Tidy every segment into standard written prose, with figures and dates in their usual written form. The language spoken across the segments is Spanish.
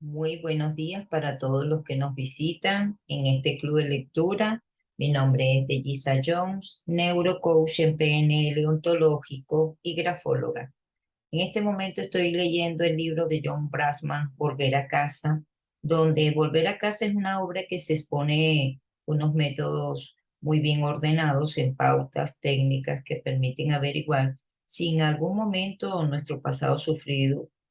Muy buenos días para todos los que nos visitan en este club de lectura. Mi nombre es Dellisa Jones, neurocoach en PNL ontológico y grafóloga. En este momento estoy leyendo el libro de John Brasman, Volver a casa, donde Volver a casa es una obra que se expone unos métodos muy bien ordenados en pautas técnicas que permiten averiguar si en algún momento nuestro pasado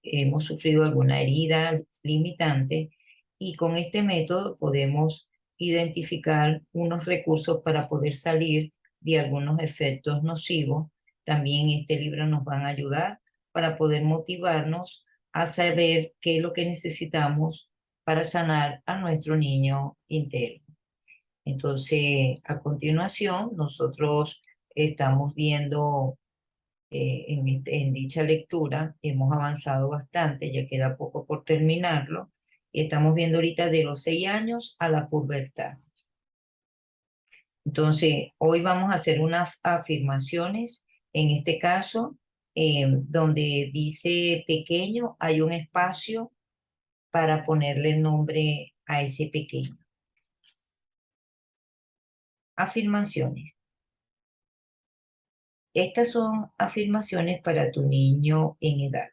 hemos sufrido alguna herida limitante, y con este método podemos identificar unos recursos para poder salir de algunos efectos nocivos. También este libro nos va a ayudar para poder motivarnos a saber qué es lo que necesitamos para sanar a nuestro niño interno. Entonces, a continuación, nosotros estamos viendo en dicha lectura, hemos avanzado bastante, ya queda poco por terminarlo, y estamos viendo ahorita de los 6 años a la pubertad. Entonces, hoy vamos a hacer unas afirmaciones, en este caso, donde dice pequeño, hay un espacio para ponerle nombre a ese pequeño. Afirmaciones. Estas son afirmaciones para tu niño en edad.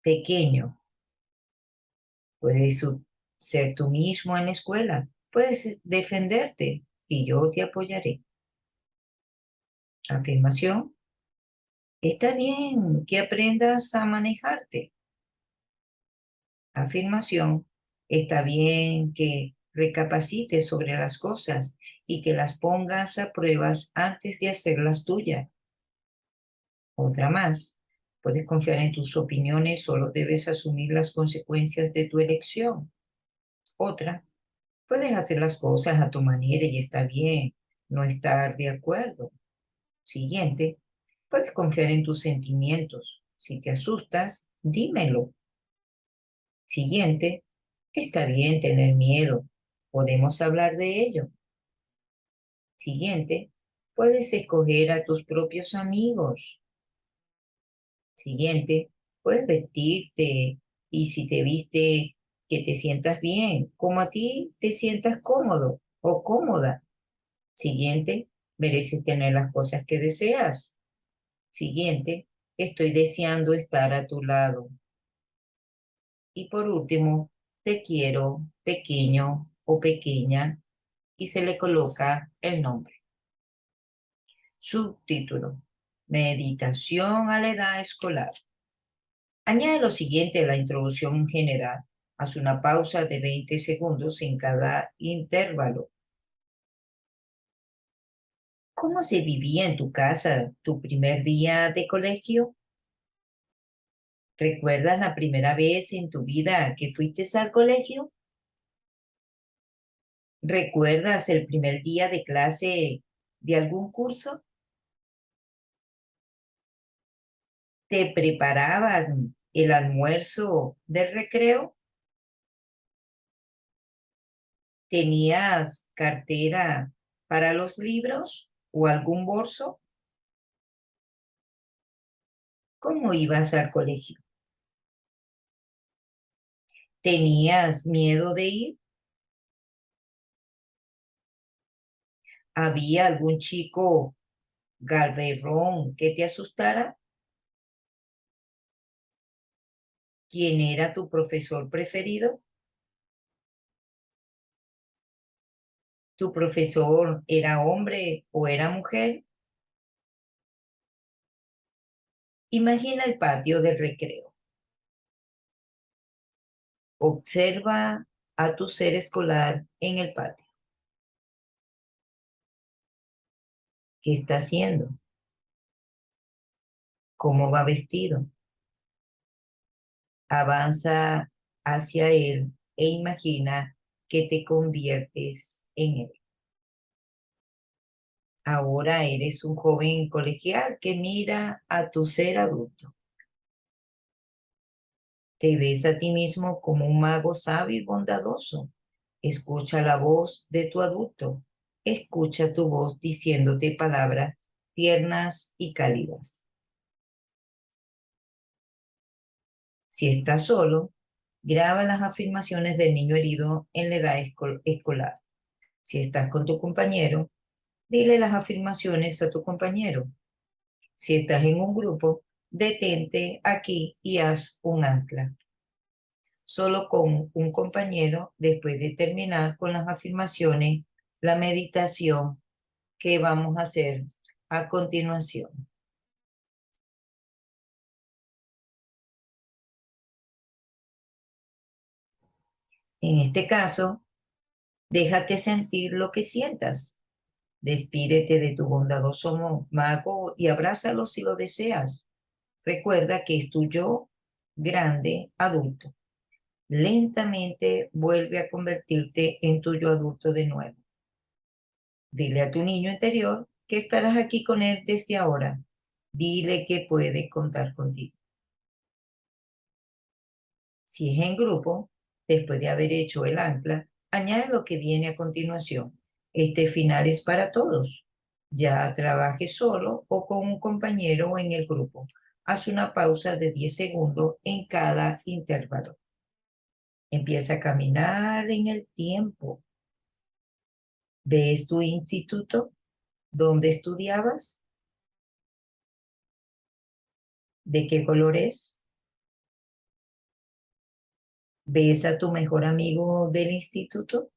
Pequeño, puedes ser tú mismo en la escuela, puedes defenderte y yo te apoyaré. Afirmación. Está bien que aprendas a manejarte. Afirmación. Está bien que recapacites sobre las cosas y que las pongas a pruebas antes de hacerlas tuyas. Otra más. Puedes confiar en tus opiniones, solo debes asumir las consecuencias de tu elección. Otra. Puedes hacer las cosas a tu manera y está bien no estar de acuerdo. Siguiente. Puedes confiar en tus sentimientos. Si te asustas, dímelo. Siguiente. Está bien tener miedo. Podemos hablar de ello. Siguiente. Puedes escoger a tus propios amigos. Siguiente. Puedes vestirte y si te viste que te sientas bien, como a ti te sientas cómodo o cómoda. Siguiente. Mereces tener las cosas que deseas. Siguiente. Estoy deseando estar a tu lado. Y por último, te quiero, pequeño o pequeña, y se le coloca el nombre. Subtítulo: Meditación a la edad escolar. Añade lo siguiente a la introducción general. Haz una pausa de 20 segundos en cada intervalo. ¿Cómo se vivía en tu casa tu primer día de colegio? ¿Recuerdas la primera vez en tu vida que fuiste al colegio? ¿Recuerdas el primer día de clase de algún curso? ¿Te preparabas el almuerzo del recreo? ¿Tenías cartera para los libros o algún bolso? ¿Cómo ibas al colegio? ¿Tenías miedo de ir? ¿Había algún chico galberrón que te asustara? ¿Quién era tu profesor preferido? ¿Tu profesor era hombre o era mujer? Imagina el patio del recreo. Observa a tu ser escolar en el patio. ¿Qué está haciendo? ¿Cómo va vestido? Avanza hacia él e imagina que te conviertes en él. Ahora eres un joven colegial que mira a tu ser adulto. Te ves a ti mismo como un mago sabio y bondadoso. Escucha la voz de tu adulto. Escucha tu voz diciéndote palabras tiernas y cálidas. Si estás solo, Graba las afirmaciones del niño herido en la edad escolar. Si estás con tu compañero, dile las afirmaciones a tu compañero. Si estás en un grupo, detente aquí y haz un ancla. Solo con un compañero, después de terminar con las afirmaciones, la meditación que vamos a hacer a continuación. En este caso, déjate sentir lo que sientas. Despídete de tu bondadoso mago y abrázalo si lo deseas. Recuerda que es tu yo grande adulto. Lentamente vuelve a convertirte en tu yo adulto de nuevo. Dile a tu niño interior que estarás aquí con él desde ahora. Dile que puede contar contigo. Si es en grupo, después de haber hecho el ancla, añade lo que viene a continuación. Este final es para todos. Ya trabaje solo o con un compañero en el grupo. Haz una pausa de 10 segundos en cada intervalo. Empieza a caminar en el tiempo. ¿Ves tu instituto? ¿Dónde estudiabas? ¿De qué color es? ¿Ves a tu mejor amigo del instituto?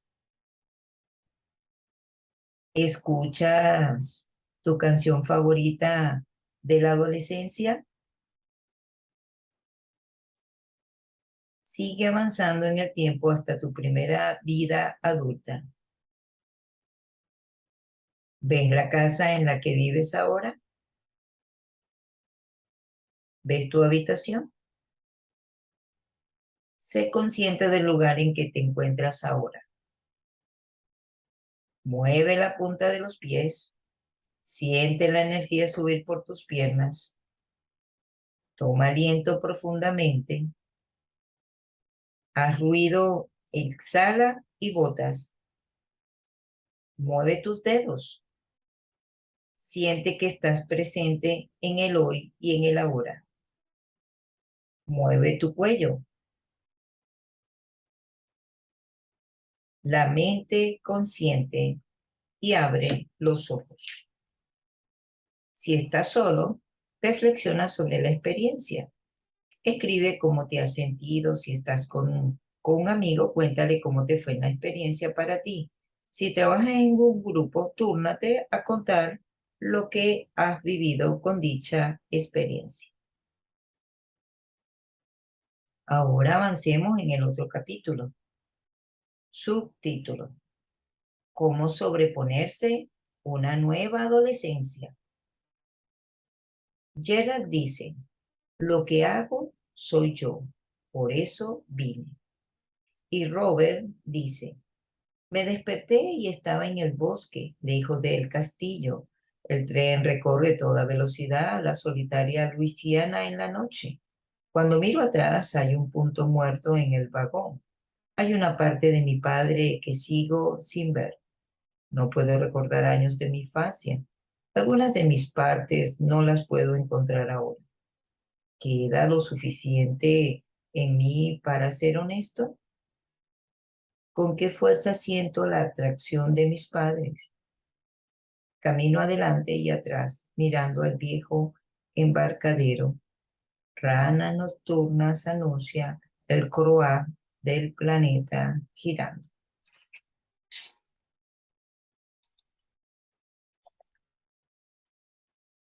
¿Escuchas tu canción favorita de la adolescencia? Sigue avanzando en el tiempo hasta tu primera vida adulta. ¿Ves la casa en la que vives ahora? ¿Ves tu habitación? Sé consciente del lugar en que te encuentras ahora. Mueve la punta de los pies. Siente la energía subir por tus piernas. Toma aliento profundamente. Haz ruido, exhala y botas. Mueve tus dedos. Siente que estás presente en el hoy y en el ahora. Mueve tu cuello. La mente consciente y abre los ojos. Si estás solo, reflexiona sobre la experiencia. Escribe cómo te has sentido. Si estás con un amigo, cuéntale cómo te fue la experiencia para ti. Si trabajas en un grupo, túrnate a contar lo que has vivido con dicha experiencia. Ahora avancemos en el otro capítulo. Subtítulo: ¿Cómo sobreponerse una nueva adolescencia? Gerard dice: lo que hago soy yo, por eso vine. Y Robert dice: me desperté y estaba en el bosque, lejos del castillo. El tren recorre toda velocidad la solitaria Luisiana en la noche. Cuando miro atrás hay un punto muerto en el vagón. Hay una parte de mi padre que sigo sin ver. No puedo recordar años de mi infancia. Algunas de mis partes no las puedo encontrar ahora. ¿Queda lo suficiente en mí para ser honesto? ¿Con qué fuerza siento la atracción de mis padres? Camino adelante y atrás, mirando al viejo embarcadero. Rana nocturnas anuncia el croá del planeta girando.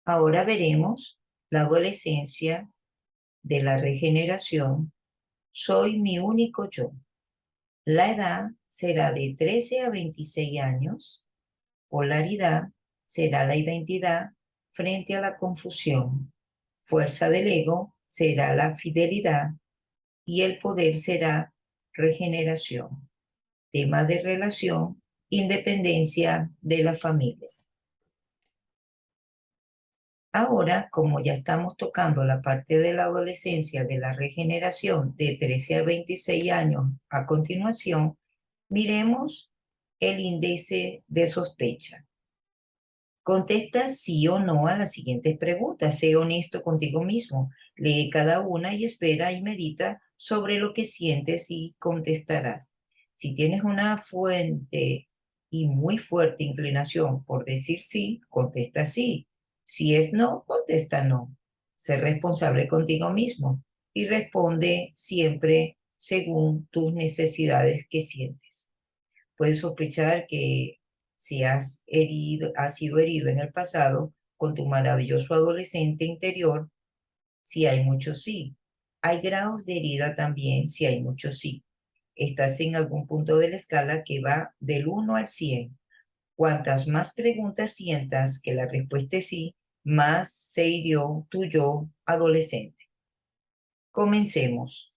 Ahora veremos la adolescencia de la regeneración. Soy mi único yo. La edad será de 13 a 26 años. Polaridad será la identidad frente a la confusión. Fuerza del ego será la fidelidad y el poder será regeneración. Tema de relación, independencia de la familia. Ahora, como ya estamos tocando la parte de la adolescencia de la regeneración de 13 a 26 años, a continuación, miremos el índice de sospecha. Contesta sí o no a las siguientes preguntas. Sé honesto contigo mismo. Lee cada una y espera y medita sobre lo que sientes y contestarás. Si tienes una fuente y muy fuerte inclinación por decir sí, contesta sí. Si es no, contesta no. Sé responsable contigo mismo y responde siempre según tus necesidades que sientes. Puedes sospechar que si has sido herido en el pasado con tu maravilloso adolescente interior, si hay mucho sí. Hay grados de herida también si hay mucho sí. Estás en algún punto de la escala que va del 1 al 100. Cuantas más preguntas sientas que la respuesta es sí, más se hirió tu yo adolescente. Comencemos.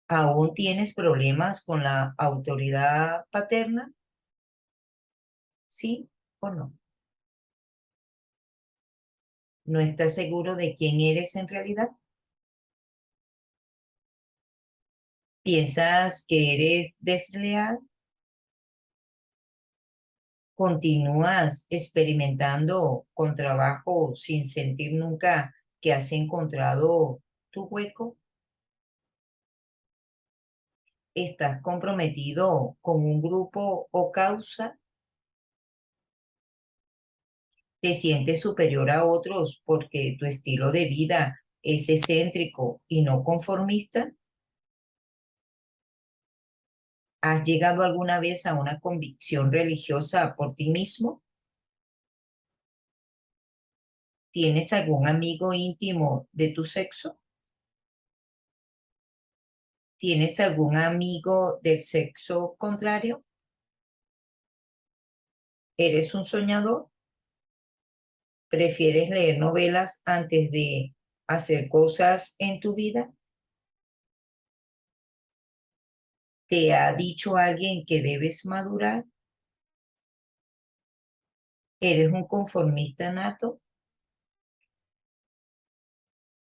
¿Aún tienes problemas con la autoridad paterna? ¿Sí o no? ¿No estás seguro de quién eres en realidad? ¿Piensas que eres desleal? ¿Continúas experimentando con trabajo sin sentir nunca que has encontrado tu hueco? ¿Estás comprometido con un grupo o causa? ¿Te sientes superior a otros porque tu estilo de vida es excéntrico y no conformista? ¿Has llegado alguna vez a una convicción religiosa por ti mismo? ¿Tienes algún amigo íntimo de tu sexo? ¿Tienes algún amigo del sexo contrario? ¿Eres un soñador? ¿Prefieres leer novelas antes de hacer cosas en tu vida? ¿Te ha dicho alguien que debes madurar? ¿Eres un conformista nato?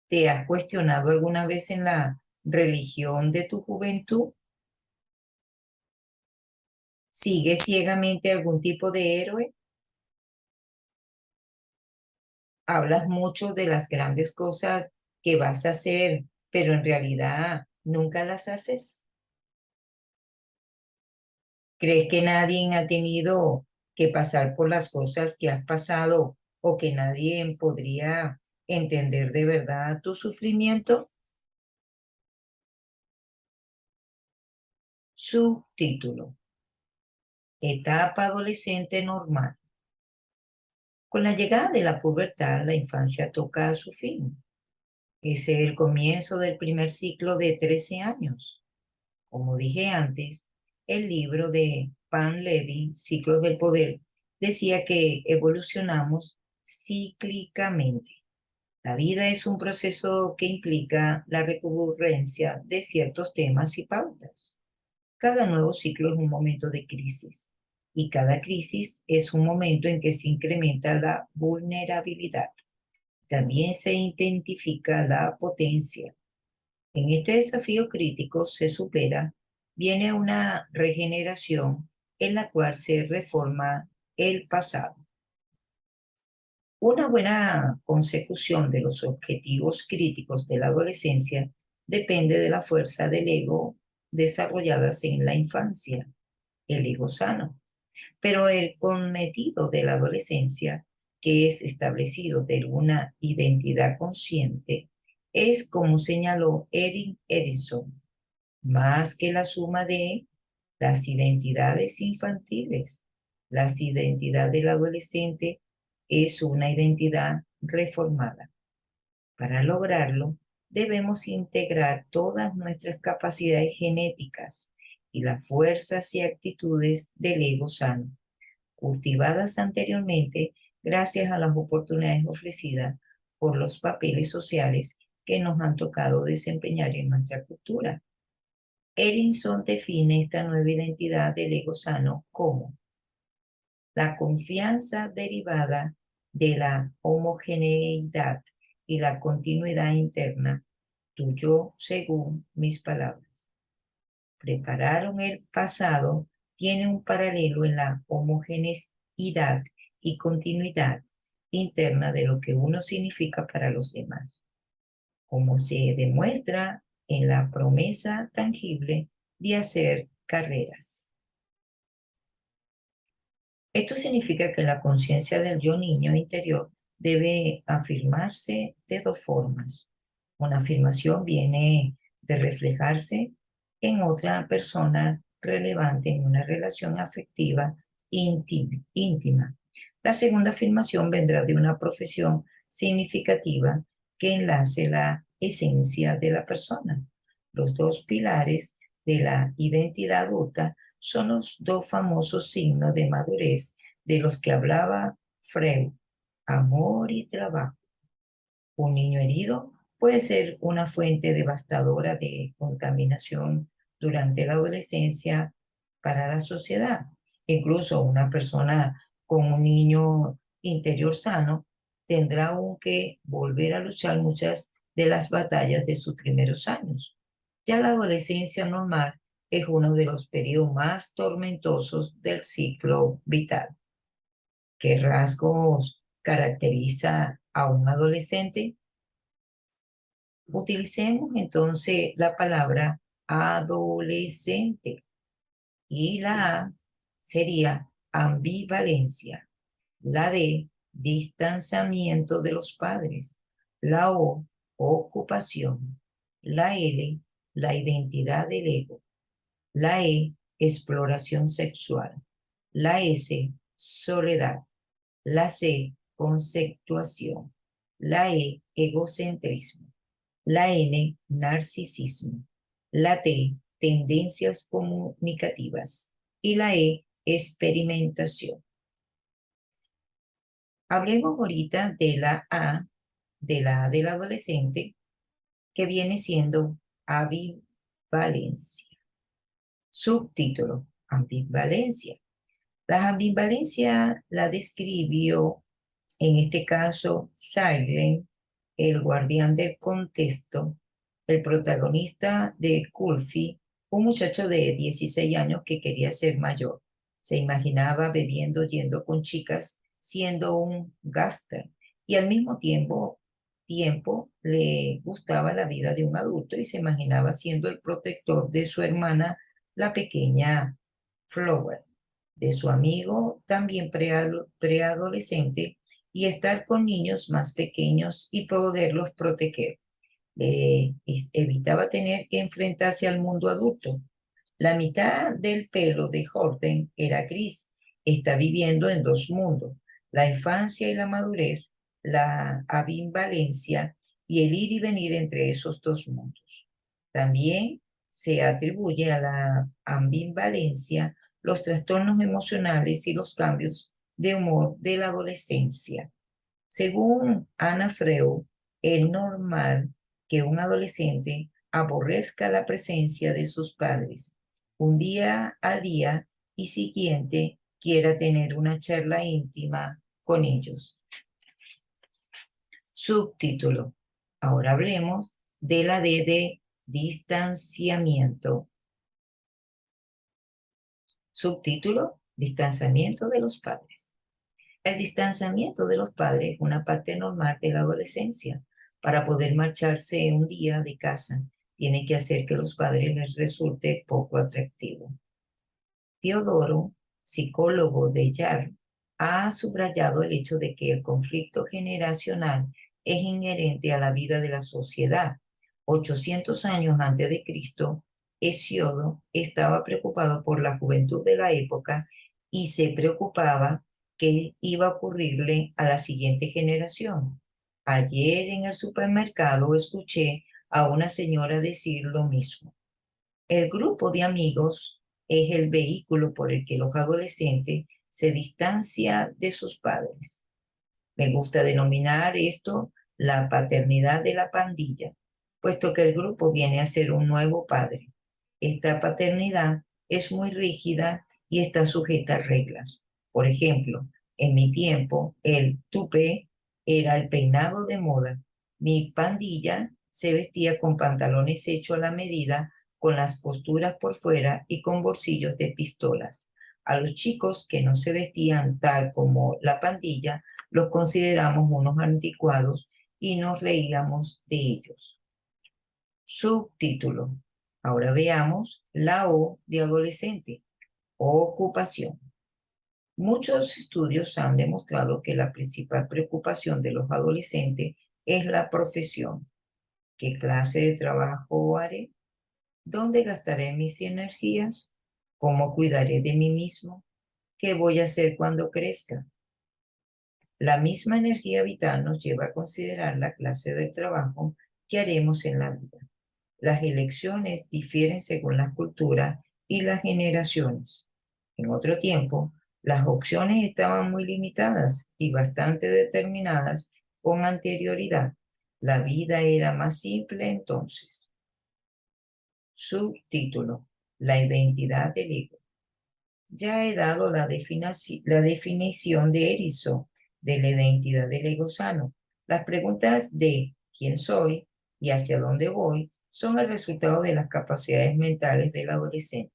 ¿Te has cuestionado alguna vez en la religión de tu juventud? ¿Sigues ciegamente algún tipo de héroe? Hablas mucho de las grandes cosas que vas a hacer, pero en realidad nunca las haces. ¿Crees que nadie ha tenido que pasar por las cosas que has pasado o que nadie podría entender de verdad tu sufrimiento? Subtítulo: Etapa adolescente normal. Con la llegada de la pubertad, la infancia toca a su fin. Es el comienzo del primer ciclo de 13 años. Como dije antes, el libro de Pan Levy, Ciclos del Poder, decía que evolucionamos cíclicamente. La vida es un proceso que implica la recurrencia de ciertos temas y pautas. Cada nuevo ciclo es un momento de crisis y cada crisis es un momento en que se incrementa la vulnerabilidad. También se identifica la potencia. En este desafío crítico se supera, viene una regeneración en la cual se reforma el pasado. Una buena consecución de los objetivos críticos de la adolescencia depende de la fuerza del ego desarrolladas en la infancia, el ego sano. Pero el cometido de la adolescencia, que es establecido de una identidad consciente, es, como señaló Erin Edison, más que la suma de las identidades infantiles. La identidad del adolescente es una identidad reformada. Para lograrlo, debemos integrar todas nuestras capacidades genéticas y las fuerzas y actitudes del ego sano, cultivadas anteriormente gracias a las oportunidades ofrecidas por los papeles sociales que nos han tocado desempeñar en nuestra cultura. Erinson define esta nueva identidad del ego sano como la confianza derivada de la homogeneidad y la continuidad interna, tu yo según mis palabras. Prepararon el pasado, tiene un paralelo en la homogeneidad y continuidad interna de lo que uno significa para los demás. como se demuestra en la promesa tangible de hacer carreras. Esto significa que la conciencia del yo niño interior debe afirmarse de dos formas. Una afirmación viene de reflejarse en otra persona relevante en una relación afectiva íntima. La segunda afirmación vendrá de una profesión significativa que enlace la esencia de la persona. Los dos pilares de la identidad adulta son los dos famosos signos de madurez de los que hablaba Freud: amor y trabajo. Un niño herido puede ser una fuente devastadora de contaminación durante la adolescencia para la sociedad. Incluso una persona con un niño interior sano tendrá aún que volver a luchar muchas de las batallas de sus primeros años. Ya la adolescencia normal es uno de los periodos más tormentosos del ciclo vital. ¿Qué rasgos caracteriza a un adolescente? Utilicemos entonces la palabra adolescente y la A sería ambivalencia, la D distanciamiento de los padres, la O ocupación, la L la identidad del ego, la E exploración sexual, la S soledad, la C conceptuación, la E egocentrismo, la N, narcisismo, la T, tendencias comunicativas y la E, experimentación. Hablemos ahorita de la A, del adolescente, que viene siendo ambivalencia. Subtítulo: ambivalencia. La ambivalencia la describió, en este caso, Silent, el guardián del contexto, el protagonista de Culfi, un muchacho de 16 años que quería ser mayor. Se imaginaba bebiendo, yendo con chicas, siendo un gángster, y al mismo tiempo le gustaba la vida de un adulto y se imaginaba siendo el protector de su hermana, la pequeña Flower, de su amigo también preadolescente, y estar con niños más pequeños y poderlos proteger. Evitaba tener que enfrentarse al mundo adulto. La mitad del pelo de Horton era gris. Está viviendo en dos mundos: la infancia y la madurez, la ambivalencia y el ir y venir entre esos dos mundos. También se atribuye a la ambivalencia los trastornos emocionales y los cambios de humor de la adolescencia. Según Ana Freud, es normal que un adolescente aborrezca la presencia de sus padres un día a día y siguiente quiera tener una charla íntima con ellos. Subtítulo: ahora hablemos de la D de distanciamiento. Subtítulo: distanciamiento de los padres. El distanciamiento de los padres es una parte normal de la adolescencia. Para poder marcharse un día de casa, tiene que hacer que los padres les resulte poco atractivo. Teodoro, psicólogo de Yale, ha subrayado el hecho de que el conflicto generacional es inherente a la vida de la sociedad. 800 años antes de Cristo, Hesiodo estaba preocupado por la juventud de la época y se preocupaba qué iba a ocurrirle a la siguiente generación. Ayer en el supermercado escuché a una señora decir lo mismo. El grupo de amigos es el vehículo por el que los adolescentes se distancian de sus padres. Me gusta denominar esto la paternidad de la pandilla, puesto que el grupo viene a ser un nuevo padre. Esta paternidad es muy rígida y está sujeta a reglas. Por ejemplo, en mi tiempo, el tupé era el peinado de moda. Mi pandilla se vestía con pantalones hechos a la medida, con las costuras por fuera y con bolsillos de pistolas. A los chicos que no se vestían tal como la pandilla, los consideramos unos anticuados y nos reíamos de ellos. Subtítulo. Ahora veamos la O de adolescente. Ocupación. Muchos estudios han demostrado que la principal preocupación de los adolescentes es la profesión. ¿Qué clase de trabajo haré? ¿Dónde gastaré mis energías? ¿Cómo cuidaré de mí mismo? ¿Qué voy a hacer cuando crezca? La misma energía vital nos lleva a considerar la clase de trabajo que haremos en la vida. Las elecciones difieren según las culturas y las generaciones. En otro tiempo, las opciones estaban muy limitadas y bastante determinadas con anterioridad. La vida era más simple entonces. Subtítulo: La identidad del ego. Ya he dado la definición de Erizo de la identidad del ego sano. Las preguntas de quién soy y hacia dónde voy son el resultado de las capacidades mentales del adolescente.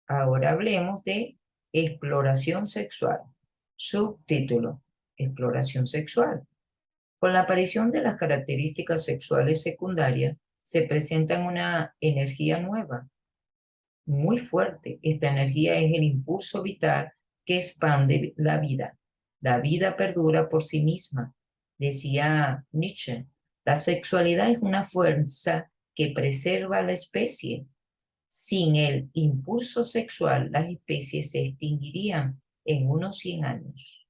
Ahora hablemos de exploración sexual. Subtítulo: Exploración sexual. Con la aparición de las características sexuales secundarias, se presenta una energía nueva, muy fuerte. Esta energía es el impulso vital que expande la vida. La vida perdura por sí misma, decía Nietzsche. La sexualidad es una fuerza que preserva a la especie. Sin el impulso sexual, las especies se extinguirían en unos 100 años.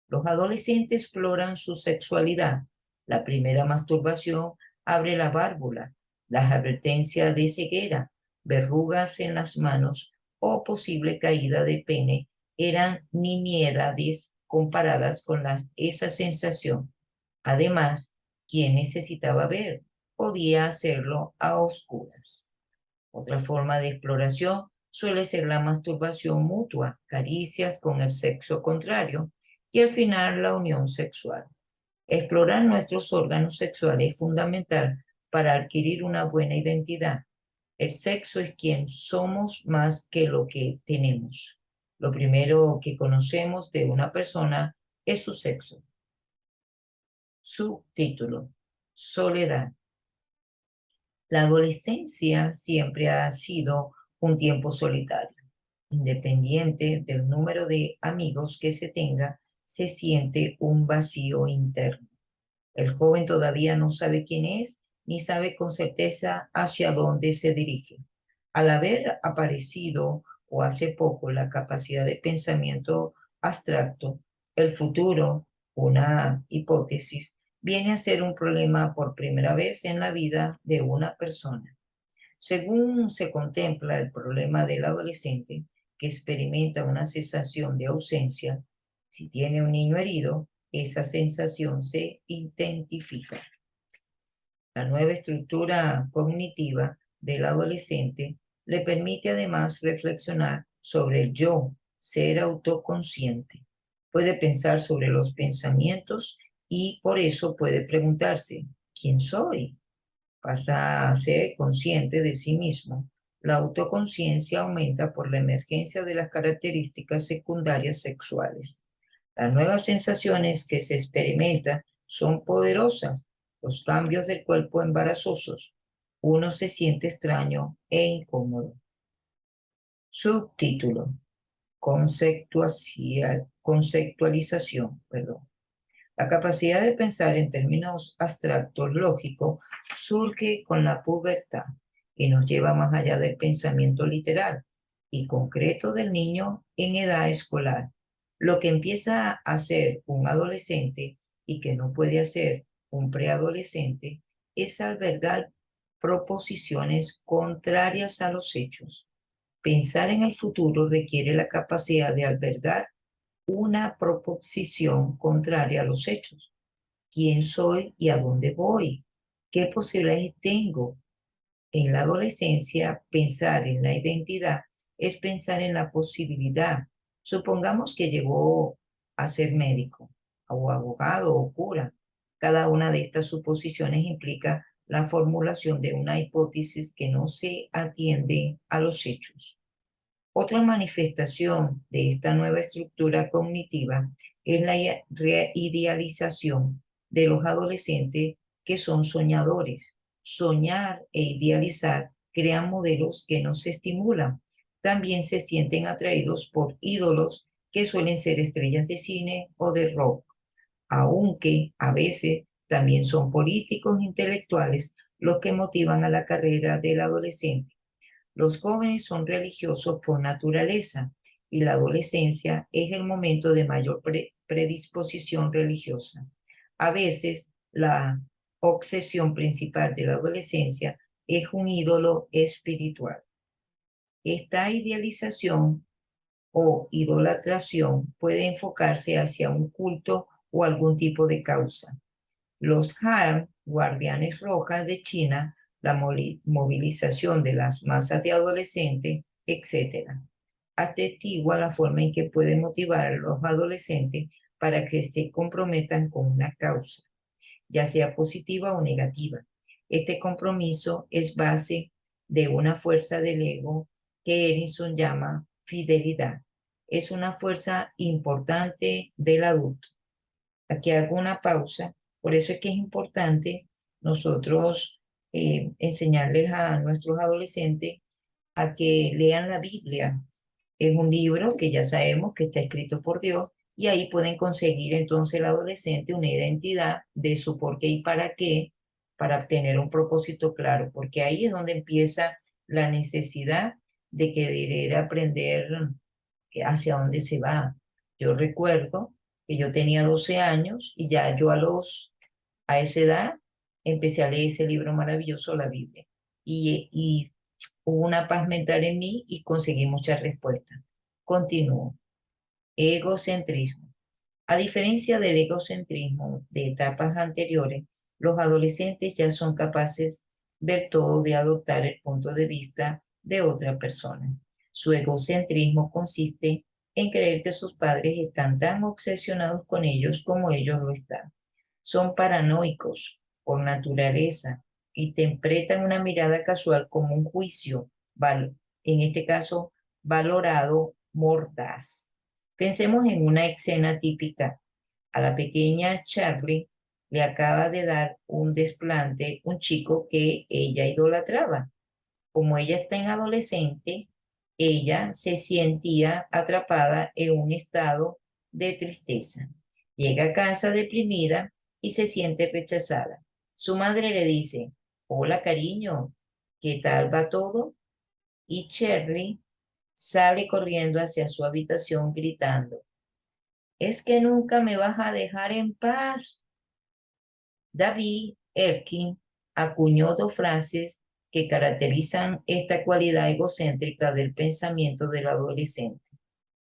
Los adolescentes exploran su sexualidad. La primera masturbación abre la válvula, las advertencias de ceguera, verrugas en las manos o posible caída de pene eran nimiedades comparadas con esa sensación. Además, quien necesitaba ver podía hacerlo a oscuras. Otra forma de exploración suele ser la masturbación mutua, caricias con el sexo contrario y al final la unión sexual. Explorar nuestros órganos sexuales es fundamental para adquirir una buena identidad. El sexo es quien somos más que lo que tenemos. Lo primero que conocemos de una persona es su sexo. Subtítulo: Soledad. La adolescencia siempre ha sido un tiempo solitario. Independiente del número de amigos que se tenga, se siente un vacío interno. El joven todavía no sabe quién es ni sabe con certeza hacia dónde se dirige. Al haber aparecido o hace poco la capacidad de pensamiento abstracto, el futuro, una hipótesis, viene a ser un problema por primera vez en la vida de una persona. Según se contempla el problema del adolescente que experimenta una sensación de ausencia, si tiene un niño herido, esa sensación se identifica. La nueva estructura cognitiva del adolescente le permite además reflexionar sobre el yo, ser autoconsciente. Puede pensar sobre los pensamientos y por eso puede preguntarse, ¿quién soy? Pasa a ser consciente de sí mismo. La autoconciencia aumenta por la emergencia de las características secundarias sexuales. Las nuevas sensaciones que se experimentan son poderosas. Los cambios del cuerpo embarazosos. Uno se siente extraño e incómodo. Subtítulo: Conceptualización. La capacidad de pensar en términos abstractos lógicos surge con la pubertad y nos lleva más allá del pensamiento literal y concreto del niño en edad escolar. Lo que empieza a ser un adolescente y que no puede hacer un preadolescente es albergar proposiciones contrarias a los hechos. Pensar en el futuro requiere la capacidad de albergar una proposición contraria a los hechos. ¿Quién soy y a dónde voy? ¿Qué posibilidades tengo? En la adolescencia, pensar en la identidad es pensar en la posibilidad. Supongamos que llegó a ser médico o abogado o cura. Cada una de estas suposiciones implica la formulación de una hipótesis que no se atiende a los hechos. Otra manifestación de esta nueva estructura cognitiva es la idealización de los adolescentes que son soñadores. Soñar e idealizar crean modelos que nos estimulan. También se sienten atraídos por ídolos que suelen ser estrellas de cine o de rock, aunque a veces también son políticos intelectuales los que motivan a la carrera del adolescente. Los jóvenes son religiosos por naturaleza y la adolescencia es el momento de mayor predisposición religiosa. A veces la obsesión principal de la adolescencia es un ídolo espiritual. Esta idealización o idolatración puede enfocarse hacia un culto o algún tipo de causa. Los Han, guardianes rojas de China, la movilización de las masas de adolescentes, etc. Atestigua la forma en que puede motivar a los adolescentes para que se comprometan con una causa, ya sea positiva o negativa. Este compromiso es base de una fuerza del ego que Edison llama fidelidad. Es una fuerza importante del adulto. Aquí hago una pausa. Por eso es que es importante nosotros enseñarles a nuestros adolescentes a que lean la Biblia. Es un libro que ya sabemos que está escrito por Dios y ahí pueden conseguir entonces el adolescente una identidad de su por qué y para qué, para obtener un propósito claro, porque ahí es donde empieza la necesidad de querer aprender hacia dónde se va. Yo recuerdo que yo tenía 12 años y ya yo a esa edad empecé a leer ese libro maravilloso, la Biblia. Y hubo una paz mental en mí y conseguí muchas respuestas. Continúo. Egocentrismo. A diferencia del egocentrismo de etapas anteriores, los adolescentes ya son capaces del todo de adoptar el punto de vista de otra persona. Su egocentrismo consiste en creer que sus padres están tan obsesionados con ellos como ellos lo están. Son paranoicos por naturaleza y interpretan una mirada casual como un juicio, en este caso, valorado mordaz. Pensemos en una escena típica. A la pequeña Charlie le acaba de dar un desplante un chico que ella idolatraba. Como ella está en adolescente, ella se sentía atrapada en un estado de tristeza. Llega a casa deprimida y se siente rechazada. Su madre le dice, hola cariño, ¿qué tal va todo? Y Charlie sale corriendo hacia su habitación gritando, ¿es que nunca me vas a dejar en paz? David Erkin acuñó dos frases que caracterizan esta cualidad egocéntrica del pensamiento del adolescente: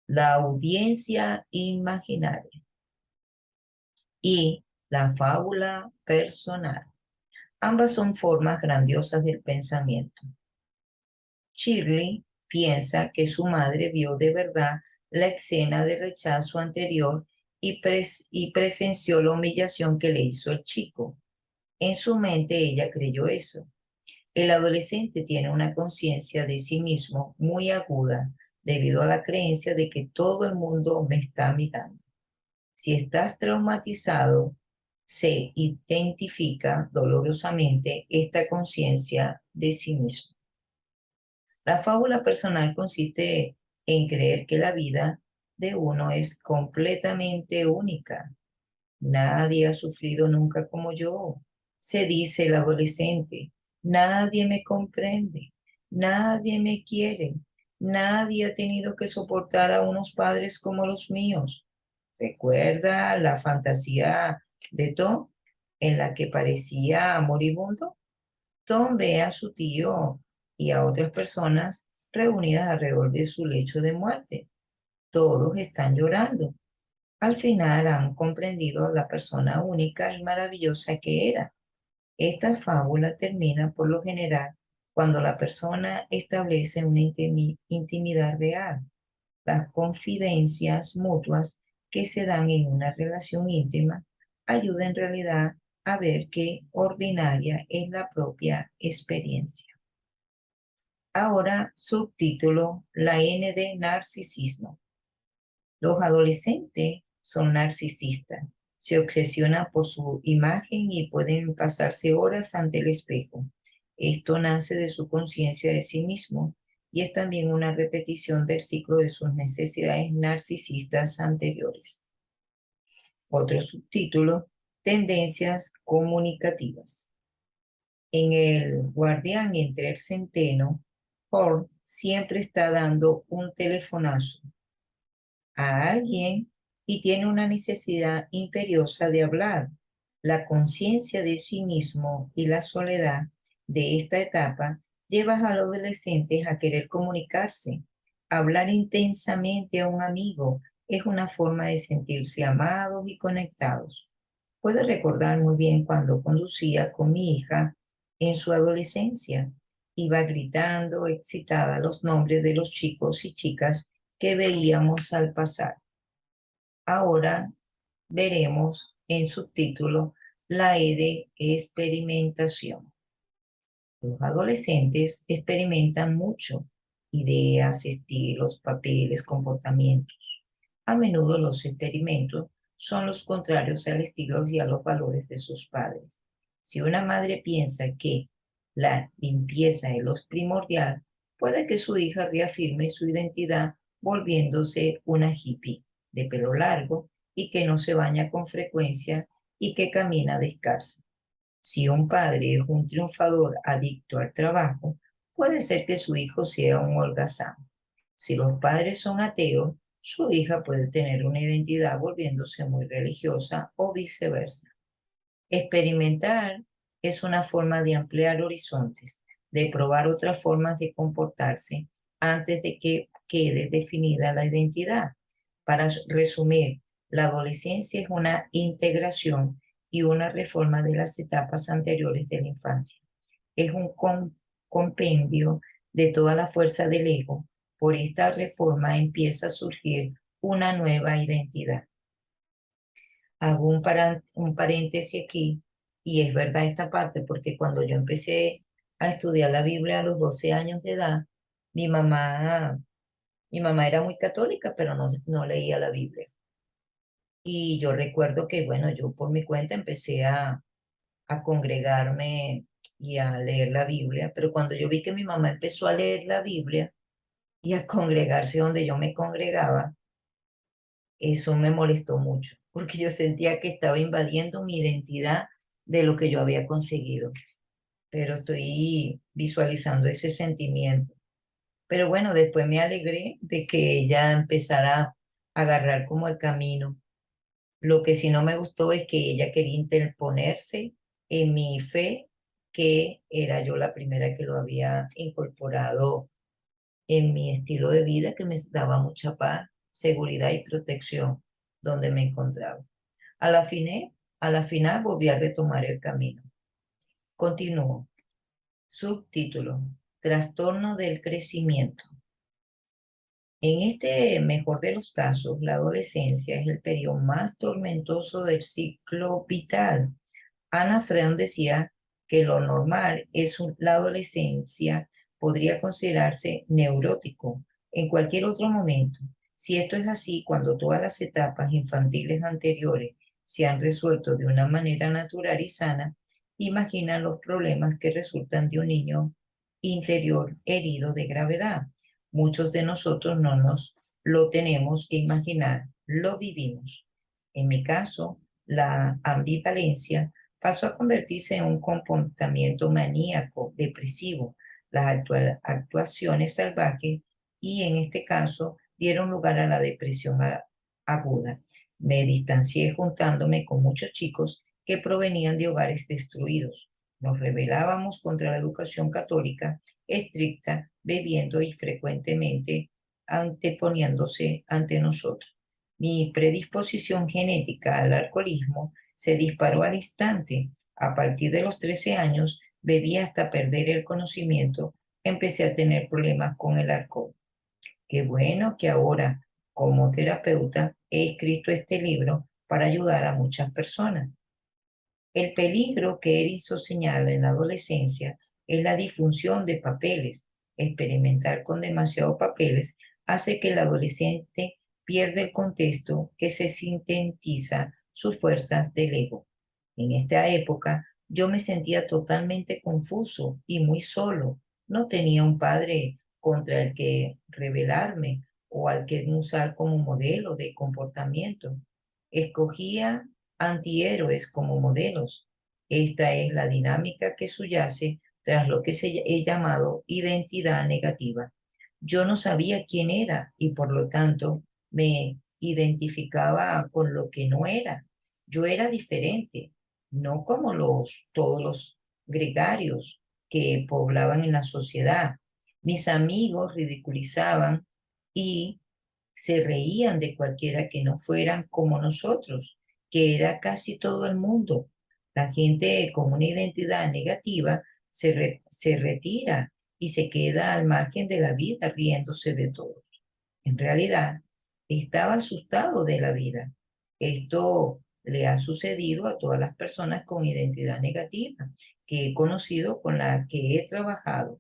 la audiencia imaginaria y la fábula personal. Ambas son formas grandiosas del pensamiento. Shirley piensa que su madre vio de verdad la escena de rechazo anterior y presenció la humillación que le hizo el chico. En su mente ella creyó eso. El adolescente tiene una conciencia de sí mismo muy aguda debido a la creencia de que todo el mundo me está mirando. Si estás traumatizado, se identifica dolorosamente esta conciencia de sí mismo. La fábula personal consiste en creer que la vida de uno es completamente única. Nadie ha sufrido nunca como yo, se dice el adolescente. Nadie me comprende, nadie me quiere, nadie ha tenido que soportar a unos padres como los míos. ¿Recuerda la fantasía de Tom en la que parecía moribundo? Tom ve a su tío y a otras personas reunidas alrededor de su lecho de muerte. Todos están llorando. Al final han comprendido la persona única y maravillosa que era. Esta fábula termina por lo general cuando la persona establece una intimidad real. Las confidencias mutuas que se dan en una relación íntima ayudan en realidad a ver qué ordinaria es la propia experiencia. Ahora, subtítulo, la N de narcisismo. Los adolescentes son narcisistas. Se obsesiona por su imagen y pueden pasarse horas ante el espejo. Esto nace de su conciencia de sí mismo y es también una repetición del ciclo de sus necesidades narcisistas anteriores. Otro subtítulo, tendencias comunicativas. En El guardián entre el centeno, Horn siempre está dando un telefonazo a alguien y tiene una necesidad imperiosa de hablar. La conciencia de sí mismo y la soledad de esta etapa lleva a los adolescentes a querer comunicarse. Hablar intensamente a un amigo es una forma de sentirse amados y conectados. Puedo recordar muy bien cuando conducía con mi hija en su adolescencia. Iba gritando, excitada, los nombres de los chicos y chicas que veíamos al pasar. Ahora veremos en subtítulo la E de experimentación. Los adolescentes experimentan mucho, ideas, estilos, papeles, comportamientos. A menudo los experimentos son los contrarios al estilo y a los valores de sus padres. Si una madre piensa que la limpieza es lo primordial, puede que su hija reafirme su identidad volviéndose una hippie de pelo largo y que no se baña con frecuencia y que camina descalza. Si un padre es un triunfador adicto al trabajo, puede ser que su hijo sea un holgazán. Si los padres son ateos, su hija puede tener una identidad volviéndose muy religiosa o viceversa. Experimentar es una forma de ampliar horizontes, de probar otras formas de comportarse antes de que quede definida la identidad. Para resumir, la adolescencia es una integración y una reforma de las etapas anteriores de la infancia. Es un compendio de toda la fuerza del ego. Por esta reforma empieza a surgir una nueva identidad. Hago un paréntesis aquí, y es verdad esta parte, porque cuando yo empecé a estudiar la Biblia a los 12 años de edad, mi mamá, mi mamá era muy católica, pero no leía la Biblia. Y yo recuerdo que, bueno, yo por mi cuenta empecé a congregarme y a leer la Biblia, pero cuando yo vi que mi mamá empezó a leer la Biblia y a congregarse donde yo me congregaba, eso me molestó mucho, porque yo sentía que estaba invadiendo mi identidad de lo que yo había conseguido, pero estoy visualizando ese sentimiento. Pero bueno, después me alegré de que ella empezara a agarrar como el camino. Lo que sí no me gustó es que ella quería interponerse en mi fe, que era yo la primera que lo había incorporado en mi estilo de vida, que me daba mucha paz, seguridad y protección donde me encontraba. A la final volví a retomar el camino. Continúo. Subtítulo: Trastorno del crecimiento. En este mejor de los casos, la adolescencia es el periodo más tormentoso del ciclo vital. Ana Freud decía que lo normal es la adolescencia podría considerarse neurótico en cualquier otro momento. Si esto es así, cuando todas las etapas infantiles anteriores se han resuelto de una manera natural y sana, imagina los problemas que resultan de un niño interior herido de gravedad. Muchos de nosotros no nos lo tenemos que imaginar, lo vivimos. En mi caso, la ambivalencia pasó a convertirse en un comportamiento maníaco, depresivo. Las actuaciones salvajes y en este caso dieron lugar a la depresión aguda. Me distancié juntándome con muchos chicos que provenían de hogares destruidos. Nos rebelábamos contra la educación católica estricta, bebiendo y frecuentemente anteponiéndose ante nosotros. Mi predisposición genética al alcoholismo se disparó al instante. A partir de los 13 años, bebí hasta perder el conocimiento. Empecé a tener problemas con el alcohol. Qué bueno que ahora, como terapeuta, he escrito este libro para ayudar a muchas personas. El peligro que Erickson señala en la adolescencia es la disfunción de papeles. Experimentar con demasiados papeles hace que el adolescente pierda el contexto que se sintetiza sus fuerzas del ego. En esta época yo me sentía totalmente confuso y muy solo. No tenía un padre contra el que rebelarme o al que usar como modelo de comportamiento. Escogía antihéroes como modelos. Esta es la dinámica que subyace tras lo que he llamado identidad negativa. Yo no sabía quién era y por lo tanto me identificaba con lo que no era. Yo era diferente, no como todos los gregarios que poblaban en la sociedad. Mis amigos ridiculizaban y se reían de cualquiera que no fueran como nosotros, que era casi todo el mundo. La gente con una identidad negativa se retira y se queda al margen de la vida riéndose de todos. En realidad, estaba asustado de la vida. Esto le ha sucedido a todas las personas con identidad negativa que he conocido, con las que he trabajado.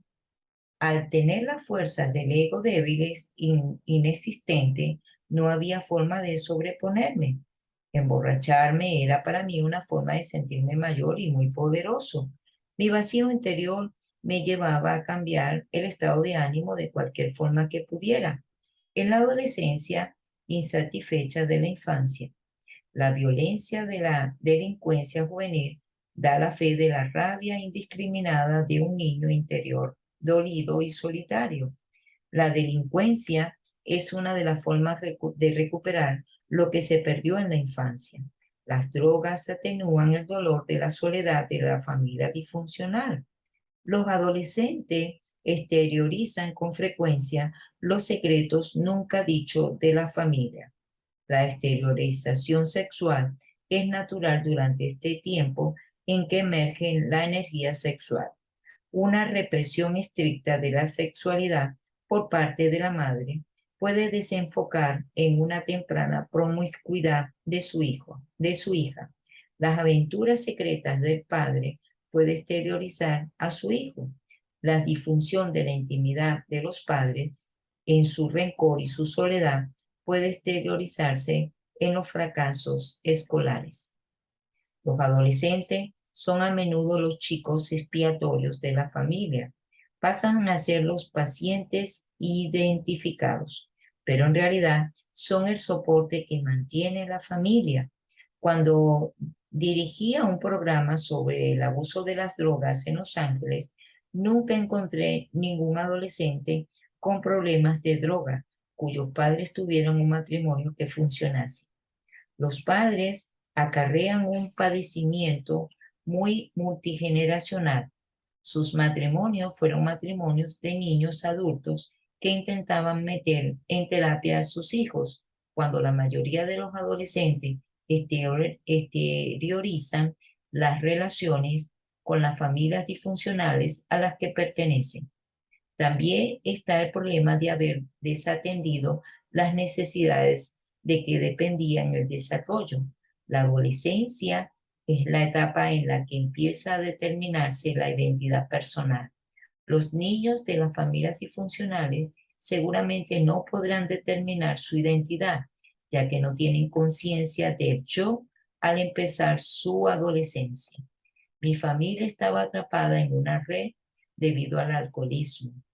Al tener las fuerzas del ego débiles, inexistentes, no había forma de sobreponerme. Emborracharme era para mí una forma de sentirme mayor y muy poderoso. Mi vacío interior me llevaba a cambiar el estado de ánimo de cualquier forma que pudiera. En la adolescencia, insatisfecha de la infancia, la violencia de la delincuencia juvenil da la fe de la rabia indiscriminada de un niño interior dolido y solitario. La delincuencia es una de las formas de recuperar lo que se perdió en la infancia. Las drogas atenúan el dolor de la soledad de la familia disfuncional. Los adolescentes exteriorizan con frecuencia los secretos nunca dichos de la familia. La exteriorización sexual es natural durante este tiempo en que emerge la energía sexual. Una represión estricta de la sexualidad por parte de la madre puede desenfocar en una temprana promiscuidad de su hijo, de su hija. Las aventuras secretas del padre puede exteriorizar a su hijo. La disfunción de la intimidad de los padres en su rencor y su soledad puede exteriorizarse en los fracasos escolares. Los adolescentes son a menudo los chicos expiatorios de la familia. Pasan a ser los pacientes identificados, pero en realidad son el soporte que mantiene la familia. Cuando dirigía un programa sobre el abuso de las drogas en Los Ángeles, nunca encontré ningún adolescente con problemas de droga cuyos padres tuvieron un matrimonio que funcionase. Los padres acarrean un padecimiento muy multigeneracional. Sus matrimonios fueron matrimonios de niños adultos que intentaban meter en terapia a sus hijos, cuando la mayoría de los adolescentes exteriorizan las relaciones con las familias disfuncionales a las que pertenecen. También está el problema de haber desatendido las necesidades de que dependían el desarrollo. La adolescencia es la etapa en la que empieza a determinarse la identidad personal. Los niños de las familias disfuncionales seguramente no podrán determinar su identidad, ya que no tienen conciencia del yo al empezar su adolescencia. Mi familia estaba atrapada en una red debido al alcoholismo.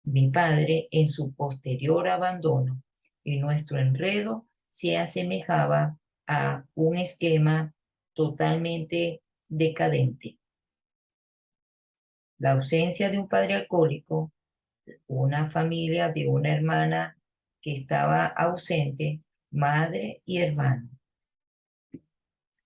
Mi padre, en su posterior abandono, y nuestro enredo se asemejaba a un esquema totalmente decadente. La ausencia de un padre alcohólico, una familia de una hermana que estaba ausente, madre y hermano.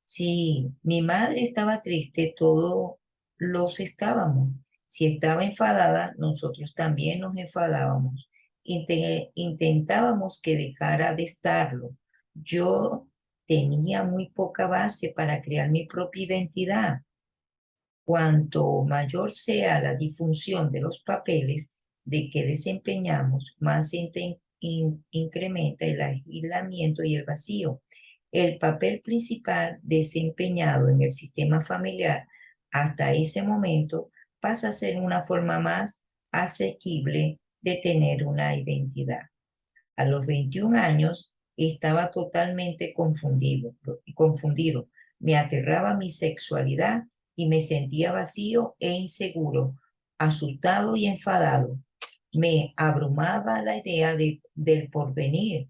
Si mi madre estaba triste, todos los estábamos. Si estaba enfadada, nosotros también nos enfadábamos. Intentábamos que dejara de estarlo. Yo tenía muy poca base para crear mi propia identidad. Cuanto mayor sea la disfunción de los papeles de que desempeñamos, más se incrementa el aislamiento y el vacío. El papel principal desempeñado en el sistema familiar hasta ese momento pasa a ser una forma más asequible de tener una identidad. A los 21 años Estaba totalmente confundido. Me aterraba mi sexualidad y me sentía vacío e inseguro, asustado y enfadado. Me abrumaba la idea del porvenir.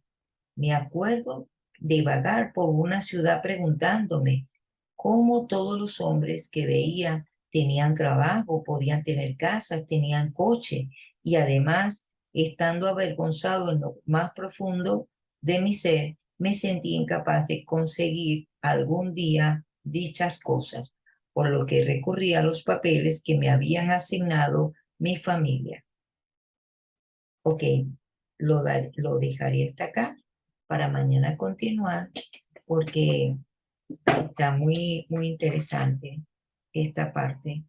Me acuerdo de vagar por una ciudad preguntándome cómo todos los hombres que veía tenían trabajo, podían tener casas, tenían coche y además, estando avergonzado en lo más profundo de mi ser, me sentí incapaz de conseguir algún día dichas cosas, por lo que recurrí a los papeles que me habían asignado mi familia. Ok, lo dejaré hasta acá para mañana continuar porque está muy interesante esta parte.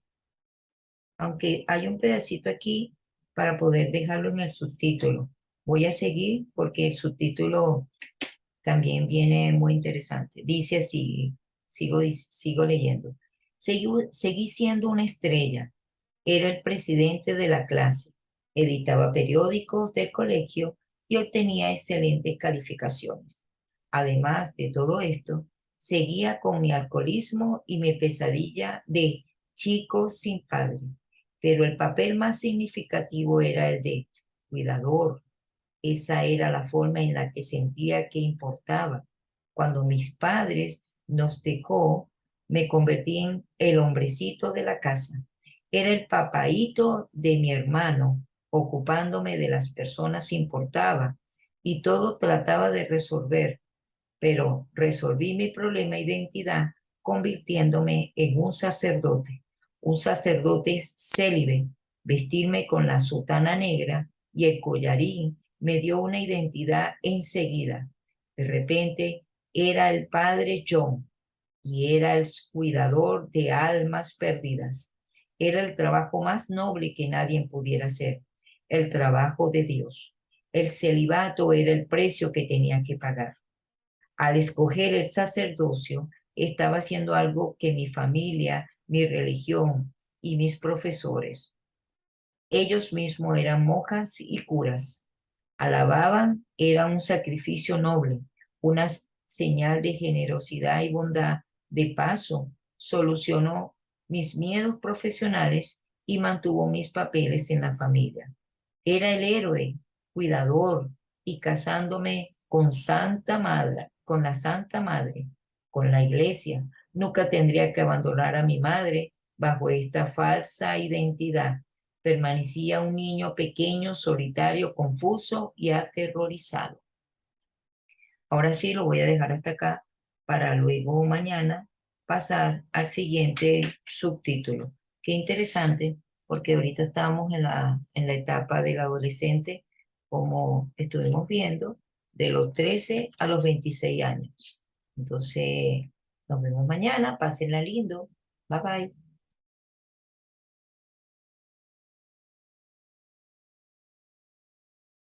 Aunque hay un pedacito aquí para poder dejarlo en el subtítulo. Voy a seguir porque el subtítulo también viene muy interesante. Dice así, sigo leyendo. Seguí siendo una estrella. Era el presidente de la clase. Editaba periódicos del colegio y obtenía excelentes calificaciones. Además de todo esto, seguía con mi alcoholismo y mi pesadilla de chico sin padre. Pero el papel más significativo era el de cuidador. Esa era la forma en la que sentía que importaba. Cuando mis padres nos dejó, me convertí en el hombrecito de la casa. Era el papaíto de mi hermano, ocupándome de las personas importaba y todo trataba de resolver, pero resolví mi problema de identidad convirtiéndome en un sacerdote célibe, vestirme con la sotana negra y el collarín me dio una identidad enseguida. De repente era el padre John y era el cuidador de almas perdidas. Era el trabajo más noble que nadie pudiera hacer, el trabajo de Dios. El celibato era el precio que tenía que pagar. Al escoger el sacerdocio, estaba haciendo algo que mi familia, mi religión y mis profesores, ellos mismos eran monjas y curas, alababan, era un sacrificio noble, una señal de generosidad y bondad. De paso, solucionó mis miedos profesionales y mantuvo mis papeles en la familia. Era el héroe, cuidador y casándome con Santa Madre, con la Santa Madre, con la iglesia. Nunca tendría que abandonar a mi madre bajo esta falsa identidad. Permanecía un niño pequeño, solitario, confuso y aterrorizado. Ahora sí lo voy a dejar hasta acá para luego mañana pasar al siguiente subtítulo. Qué interesante, porque ahorita estamos en la etapa del adolescente, como estuvimos viendo, de los 13 a los 26 años. Entonces, nos vemos mañana, pásenla lindo. Bye bye.